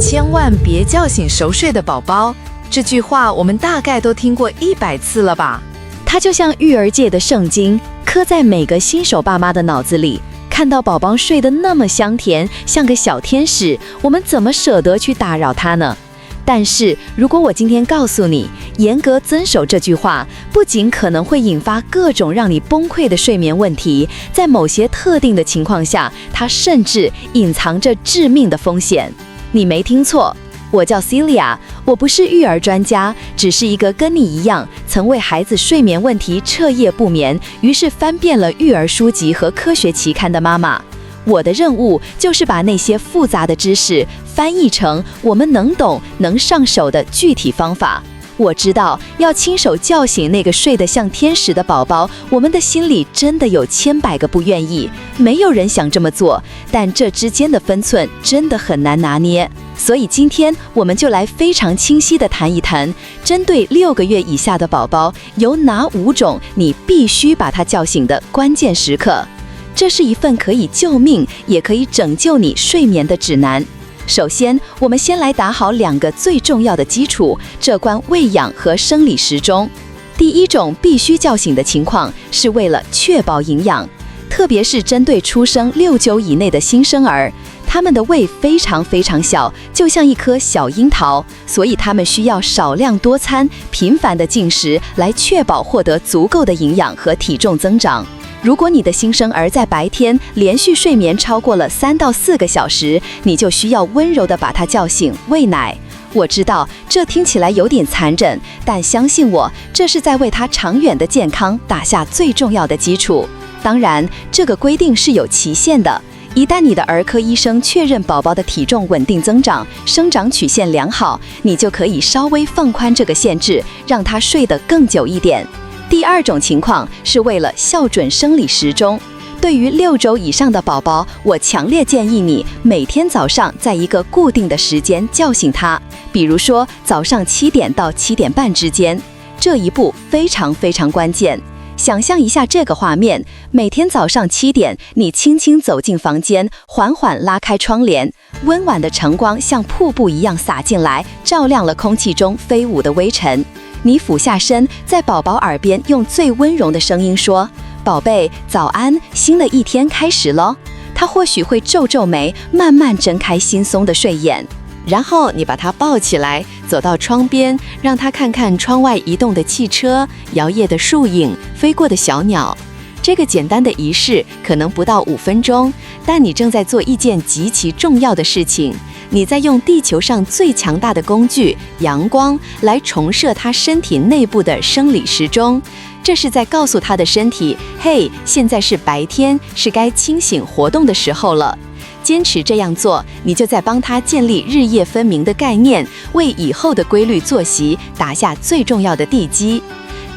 千万别叫醒熟睡的宝宝，这句话我们大概都听过100次了吧？它就像育儿界的圣经，刻在每个新手爸妈的脑子里。看到宝宝睡得那么香甜，像个小天使，我们怎么舍得去打扰他呢？但是如果我今天告诉你，严格遵守这句话，不仅可能会引发各种让你崩溃的睡眠问题，在某些特定的情况下，它甚至隐藏着致命的风险。你没听错，我叫 Celia， 我不是育儿专家，只是一个跟你一样曾为孩子睡眠问题彻夜不眠，于是翻遍了育儿书籍和科学期刊的妈妈。我的任务就是把那些复杂的知识翻译成我们能懂、能上手的具体方法。我知道要亲手叫醒那个睡得像天使的宝宝，我们的心里真的有千百个不愿意，没有人想这么做，但这之间的分寸真的很难拿捏。所以今天我们就来非常清晰地谈一谈，针对6个月以下的宝宝，有哪5种你必须把他叫醒的关键时刻。这是一份可以救命，也可以拯救你睡眠的指南。首先，我们先来打好2个最重要的基础，这关喂养和生理时钟。第一种必须叫醒的情况，是为了确保营养，特别是针对出生6周以内的新生儿，他们的胃非常非常小，就像一颗小樱桃，所以他们需要少量多餐、频繁的进食，来确保获得足够的营养和体重增长。如果你的新生儿在白天连续睡眠超过了3到4个小时，你就需要温柔地把他叫醒，喂奶。我知道这听起来有点残忍，但相信我，这是在为他长远的健康打下最重要的基础。当然，这个规定是有期限的。一旦你的儿科医生确认宝宝的体重稳定增长，生长曲线良好，你就可以稍微放宽这个限制，让他睡得更久一点。第2种情况是为了校准生理时钟。对于6周以上的宝宝，我强烈建议你每天早上在一个固定的时间叫醒他，比如说早上7点到7点半之间。这一步非常非常关键。想象一下这个画面，每天早上7点，你轻轻走进房间，缓缓拉开窗帘，温婉的晨光像瀑布一样洒进来，照亮了空气中飞舞的微尘。你俯下身，在宝宝耳边用最温柔的声音说：“宝贝，早安，新的一天开始咯。”他或许会皱皱眉，慢慢睁开惺忪的睡眼。然后你把他抱起来，走到窗边，让他看看窗外移动的汽车、摇曳的树影、飞过的小鸟。这个简单的仪式可能不到5分钟，但你正在做一件极其重要的事情。你在用地球上最强大的工具——阳光，来重设他身体内部的生理时钟。这是在告诉他的身体：嘿，现在是白天，是该清醒活动的时候了。坚持这样做，你就在帮他建立日夜分明的概念，为以后的规律作息打下最重要的地基。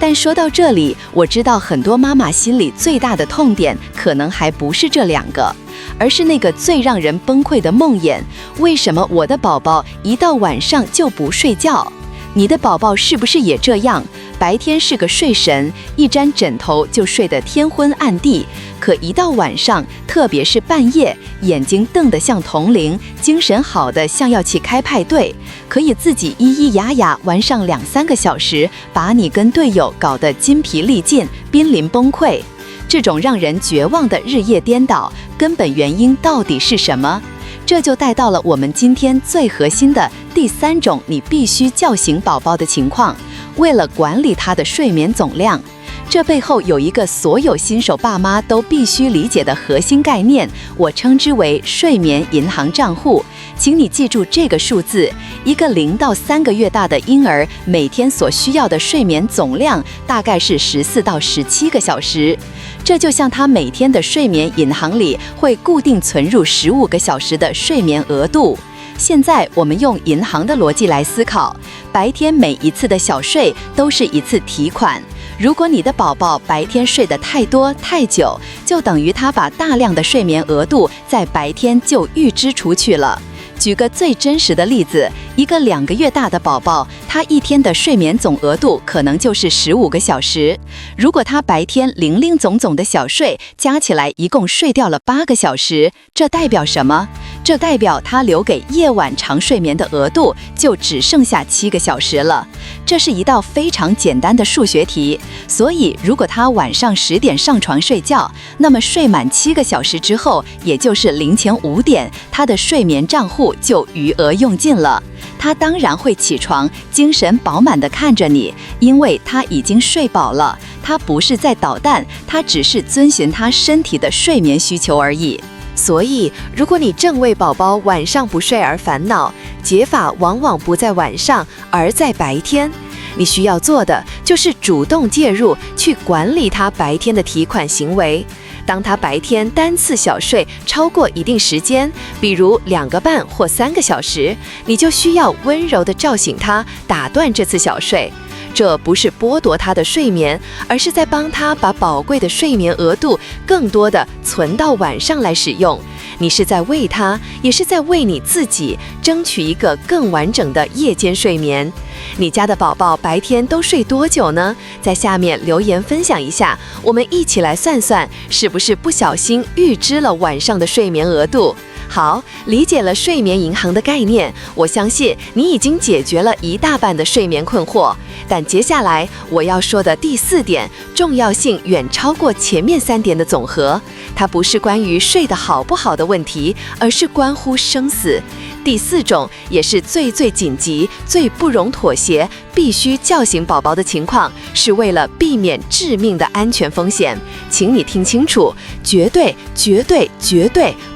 但说到这里，我知道很多妈妈心里最大的痛点，可能还不是这2个，而是那个最让人崩溃的梦魇：为什么我的宝宝一到晚上就不睡觉？你的宝宝是不是也这样？白天是个睡神，一沾枕头就睡得天昏暗地，可一到晚上，特别是半夜，眼睛瞪得像铜铃，精神好的像要去开派对，可以自己咿咿呀呀玩上2、3个小时，把你跟队友搞得筋疲力尽，濒临崩溃。这种让人绝望的日夜颠倒，根本原因到底是什么？这就带到了我们今天最核心的第3种你必须叫醒宝宝的情况。为了管理他的睡眠总量，这背后有一个所有新手爸妈都必须理解的核心概念，我称之为睡眠银行账户。请你记住这个数字：一个0到3个月大的婴儿每天所需要的睡眠总量大概是14到17个小时。这就像他每天的睡眠银行里会固定存入15个小时的睡眠额度。现在我们用银行的逻辑来思考，白天每一次的小睡都是一次提款。如果你的宝宝白天睡得太多太久，就等于他把大量的睡眠额度在白天就预支出去了。举个最真实的例子，一个2个月大的宝宝，他一天的睡眠总额度可能就是15个小时。如果他白天零零总总的小睡加起来一共睡掉了8个小时，这代表什么？这代表他留给夜晚长睡眠的额度就只剩下7个小时了。这是一道非常简单的数学题，所以如果他晚上10点上床睡觉，那么睡满7个小时之后，也就是0前5点，他的睡眠账户就余额用尽了。他当然会起床，精神饱满地看着你，因为他已经睡饱了。他不是在捣蛋，他只是遵循他身体的睡眠需求而已。所以，如果你正为宝宝晚上不睡而烦恼，解法往往不在晚上，而在白天。你需要做的就是主动介入，去管理他白天的提款行为。当他白天单次小睡超过一定时间，比如2个半或3个小时，你就需要温柔地叫醒他，打断这次小睡。这不是剥夺他的睡眠，而是在帮他把宝贵的睡眠额度更多的存到晚上来使用。你是在为他，也是在为你自己争取一个更完整的夜间睡眠。你家的宝宝白天都睡多久呢？在下面留言分享一下，我们一起来算算，是不是不小心预支了晚上的睡眠额度。好，理解了睡眠银行的概念，我相信你已经解决了一大半的睡眠困惑。但接下来我要说的第4点，重要性远超过前面3点的总和。它不是关于睡得好不好的问题，而是关乎生死。第4种，也是最紧急、最不容妥协，必须叫醒宝宝的情况，是为了避免致命的安全风险。请你听清楚，绝对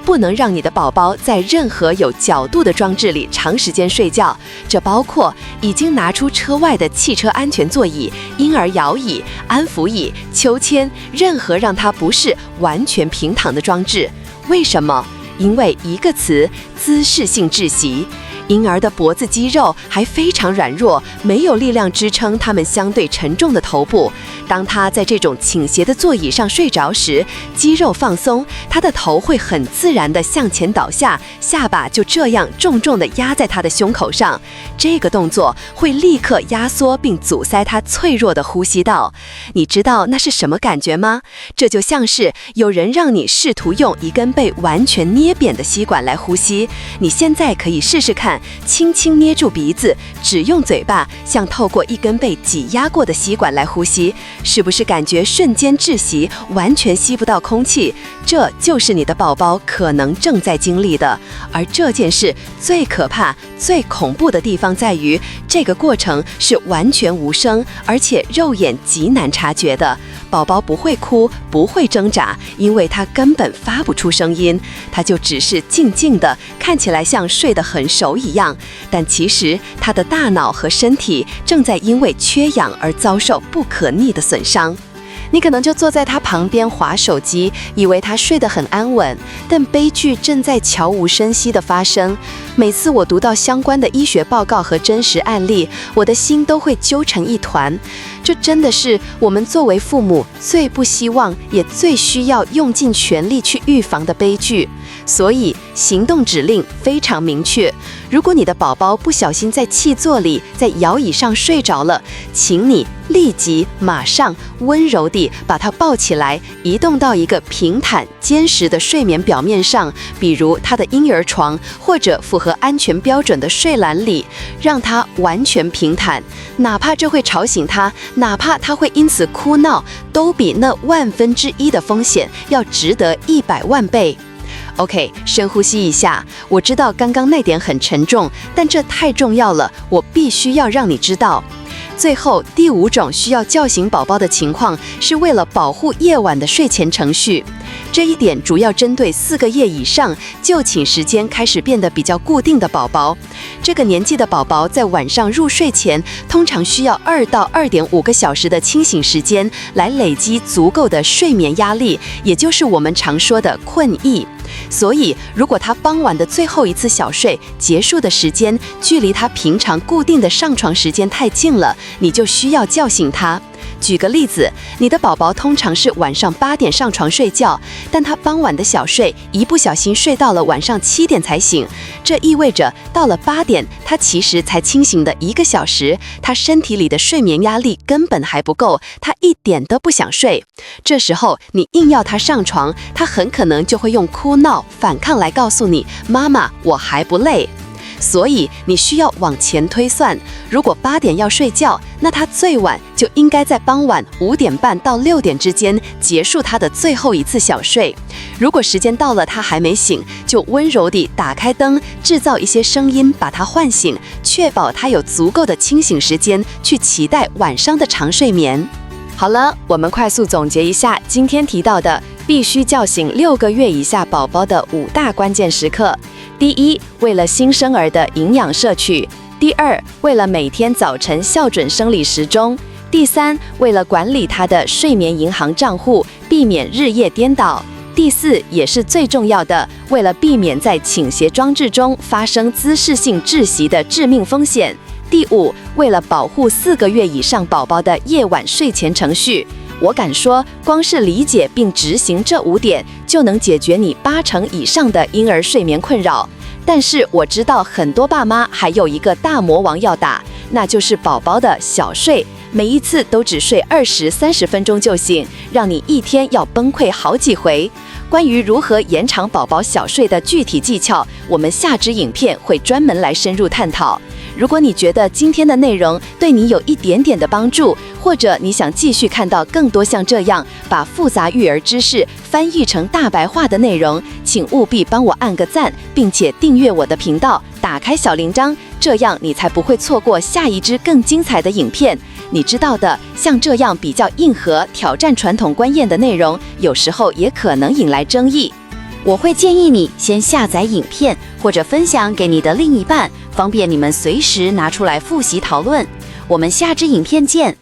不能让你的宝宝在任何有角度的装置里长时间睡觉，这包括已经拿出车外的汽车安全座椅、婴儿摇椅、安抚椅、秋千，任何让它不是完全平躺的装置。为什么？因为一个词，姿势性窒息。婴儿的脖子肌肉还非常软弱，没有力量支撑他们相对沉重的头部。当他在这种倾斜的座椅上睡着时，肌肉放松，他的头会很自然地向前倒下，下巴就这样重重地压在他的胸口上。这个动作会立刻压缩并阻塞他脆弱的呼吸道。你知道那是什么感觉吗？这就像是有人让你试图用一根被完全捏扁的吸管来呼吸。你现在可以试试看，轻轻捏住鼻子，只用嘴巴，像透过一根被挤压过的吸管来呼吸，是不是感觉瞬间窒息，完全吸不到空气？这就是你的宝宝可能正在经历的。而这件事最可怕、最恐怖的地方在于，这个过程是完全无声，而且肉眼极难察觉的。宝宝不会哭，不会挣扎，因为他根本发不出声音，他就只是静静的，看起来像睡得很熟一样，但其实他的大脑和身体正在因为缺氧而遭受不可逆的损伤。你可能就坐在他旁边滑手机，以为他睡得很安稳，但悲剧正在悄无声息地发生。每次我读到相关的医学报告和真实案例，我的心都会揪成一团。这真的是我们作为父母最不希望，也最需要用尽全力去预防的悲剧。所以行动指令非常明确，如果你的宝宝不小心在气座里、在摇椅上睡着了，请你立即马上温柔地把他抱起来，移动到一个平坦坚实的睡眠表面上，比如他的婴儿床或者符合安全标准的睡篮里，让他完全平坦。哪怕这会吵醒他，哪怕他会因此哭闹，都比那1/1000的风险要值得100万倍。OK， 深呼吸一下。我知道刚刚那点很沉重，但这太重要了，我必须要让你知道。最后，第5种需要叫醒宝宝的情况，是为了保护夜晚的睡前程序。这一点主要针对4个月以上就寝时间开始变得比较固定的宝宝。这个年纪的宝宝在晚上入睡前，通常需要2到2.5个小时的清醒时间，来累积足够的睡眠压力，也就是我们常说的困意。所以，如果他傍晚的最后一次小睡结束的时间距离他平常固定的上床时间太近了，你就需要叫醒他。举个例子，你的宝宝通常是晚上8点上床睡觉，但他傍晚的小睡一不小心睡到了晚上7点才醒，这意味着到了8点，他其实才清醒的1个小时，他身体里的睡眠压力根本还不够，他一点都不想睡。这时候你硬要他上床，他很可能就会用哭闹反抗来告诉你，妈妈，我还不累。所以你需要往前推算，如果8点要睡觉，那他最晚就应该在傍晚5点半到6点之间结束他的最后一次小睡。如果时间到了他还没醒，就温柔地打开灯，制造一些声音把他唤醒，确保他有足够的清醒时间去期待晚上的长睡眠。好了，我们快速总结一下今天提到的必须叫醒6个月以下宝宝的5大关键时刻。第一，为了新生儿的营养摄取；第二，为了每天早晨校准生理时钟；第三，为了管理他的睡眠银行账户，避免日夜颠倒；第四，也是最重要的，为了避免在倾斜装置中发生姿势性窒息的致命风险；第五，为了保护4个月以上宝宝的夜晚睡前程序。我敢说，光是理解并执行这5点，就能解决你80%以上的婴儿睡眠困扰。但是我知道很多爸妈还有一个大魔王要打，那就是宝宝的小睡，每一次都只睡20-30分钟就醒，让你一天要崩溃好几回。关于如何延长宝宝小睡的具体技巧，我们下支影片会专门来深入探讨。如果你觉得今天的内容对你有一点点的帮助，或者你想继续看到更多像这样把复杂育儿知识翻译成大白话的内容，请务必帮我按个赞，并且订阅我的频道，打开小铃铛，这样你才不会错过下一支更精彩的影片。你知道的，像这样比较硬核、挑战传统观念的内容，有时候也可能引来争议。我会建议你先下载影片，或者分享给你的另一半，方便你们随时拿出来复习讨论。我们下支影片见。